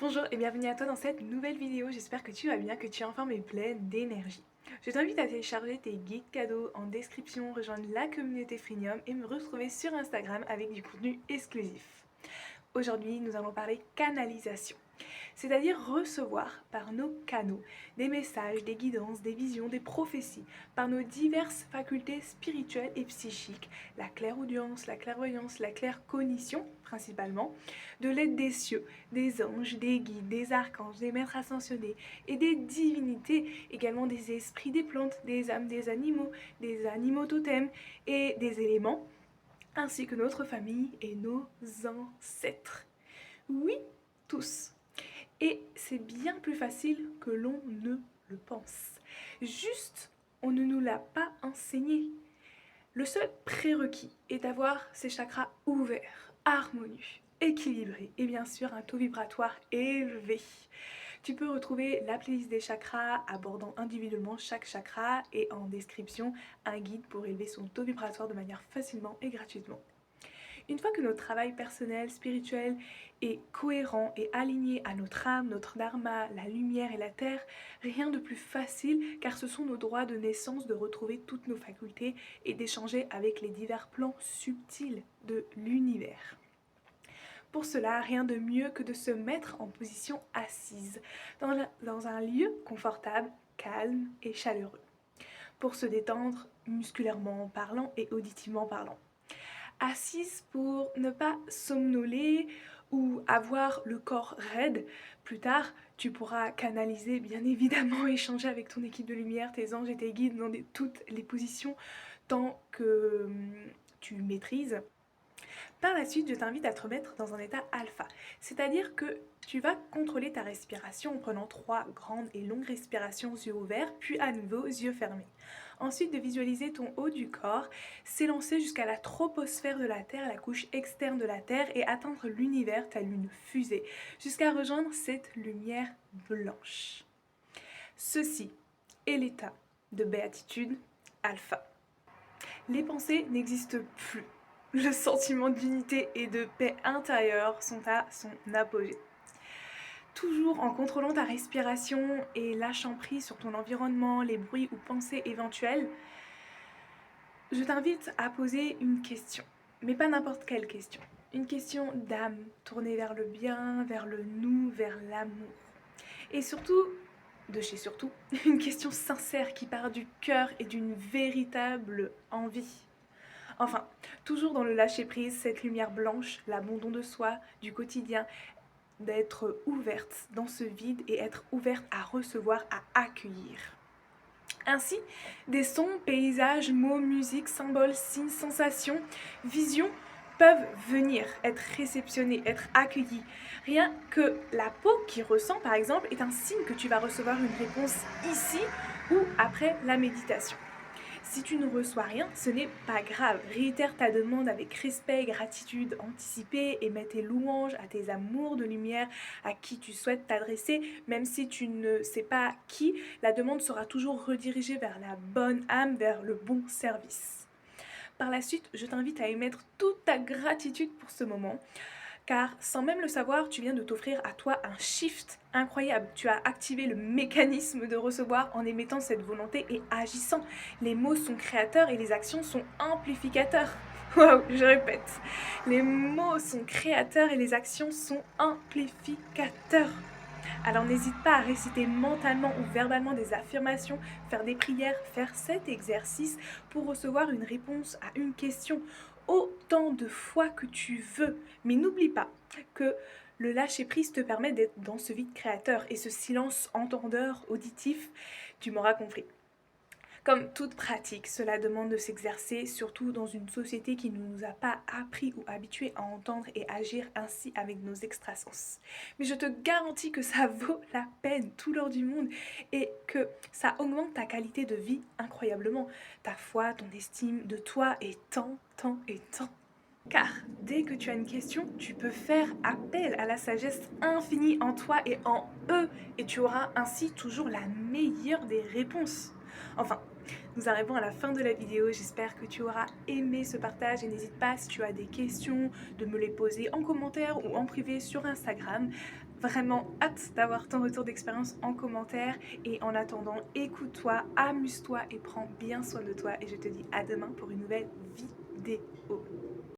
Bonjour et bienvenue à toi dans cette nouvelle vidéo, j'espère que tu vas bien, que tu es en forme et pleine d'énergie. Je t'invite à télécharger tes guides cadeaux en description, rejoindre la communauté Freemium et me retrouver sur Instagram avec du contenu exclusif. Aujourd'hui, nous allons parler canalisation, c'est-à-dire recevoir par nos canaux des messages, des guidances, des visions, des prophéties, par nos diverses facultés spirituelles et psychiques, la clairaudience, la clairvoyance, la claircognition principalement, de l'aide des cieux, des anges, des guides, des archanges, des maîtres ascensionnés et des divinités, également des esprits des plantes, des âmes des animaux totems et des éléments, ainsi que notre famille et nos ancêtres. Oui, tous. Et c'est bien plus facile que l'on ne le pense. Juste, on ne nous l'a pas enseigné. Le seul prérequis est d'avoir ces chakras ouverts, harmonieux, équilibrés et bien sûr un taux vibratoire élevé. Tu peux retrouver la playlist des chakras abordant individuellement chaque chakra et en description un guide pour élever son taux vibratoire de manière facilement et gratuitement. Une fois que notre travail personnel, spirituel est cohérent et aligné à notre âme, notre dharma, la lumière et la terre, rien de plus facile car ce sont nos droits de naissance de retrouver toutes nos facultés et d'échanger avec les divers plans subtils de l'univers. Pour cela, rien de mieux que de se mettre en position assise, dans un lieu confortable, calme et chaleureux, pour se détendre musculairement parlant et auditivement parlant. Assise pour ne pas somnoler ou avoir le corps raide. Plus tard, tu pourras canaliser, bien évidemment, échanger avec ton équipe de lumière, tes anges et tes guides dans toutes les positions tant que tu maîtrises. Par la suite, je t'invite à te remettre dans un état alpha, c'est-à-dire que tu vas contrôler ta respiration en prenant 3 grandes et longues respirations yeux ouverts, puis à nouveau yeux fermés. Ensuite, de visualiser ton haut du corps s'élancer jusqu'à la troposphère de la Terre, la couche externe de la Terre, et atteindre l'univers telle une fusée, jusqu'à rejoindre cette lumière blanche. Ceci est l'état de béatitude alpha. Les pensées n'existent plus. Le sentiment d'unité et de paix intérieure sont à son apogée. Toujours en contrôlant ta respiration et lâchant prise sur ton environnement, les bruits ou pensées éventuelles, je t'invite à poser une question, mais pas n'importe quelle question. Une question d'âme, tournée vers le bien, vers le nous, vers l'amour. Et surtout, une question sincère qui part du cœur et d'une véritable envie. Enfin, toujours dans le lâcher-prise, cette lumière blanche, l'abandon de soi, du quotidien, d'être ouverte dans ce vide et être ouverte à recevoir, à accueillir. Ainsi, des sons, paysages, mots, musique, symboles, signes, sensations, visions peuvent venir, être réceptionnés, être accueillis. Rien que la peau qui ressent, par exemple, est un signe que tu vas recevoir une réponse ici ou après la méditation. Si tu ne reçois rien, ce n'est pas grave. Réitère ta demande avec respect, gratitude anticipée et mets tes louanges à tes amours de lumière à qui tu souhaites t'adresser. Même si tu ne sais pas qui, la demande sera toujours redirigée vers la bonne âme, vers le bon service. Par la suite, je t'invite à émettre toute ta gratitude pour ce moment, car sans même le savoir, tu viens de t'offrir à toi un shift incroyable. Tu as activé le mécanisme de recevoir en émettant cette volonté et agissant. Les mots sont créateurs et les actions sont amplificateurs. Waouh, je répète. Les mots sont créateurs et les actions sont amplificateurs. Alors n'hésite pas à réciter mentalement ou verbalement des affirmations, faire des prières, faire cet exercice pour recevoir une réponse à une question autant de fois que tu veux. Mais n'oublie pas que le lâcher-prise te permet d'être dans ce vide créateur et ce silence entendeur, auditif, tu m'auras compris. Comme toute pratique, cela demande de s'exercer, surtout dans une société qui ne nous a pas appris ou habitués à entendre et agir ainsi avec nos extrasens. Mais je te garantis que ça vaut la peine tout l'or du monde et que ça augmente ta qualité de vie incroyablement. Ta foi, ton estime de toi est tant. Car dès que tu as une question, tu peux faire appel à la sagesse infinie en toi et en eux et tu auras ainsi toujours la meilleure des réponses. Enfin, nous arrivons à la fin de la vidéo, j'espère que tu auras aimé ce partage et n'hésite pas si tu as des questions de me les poser en commentaire ou en privé sur Instagram vraiment hâte d'avoir ton retour d'expérience en commentaire. Et en attendant, écoute-toi, amuse-toi et prends bien soin de toi. Et je te dis à demain pour une nouvelle vidéo.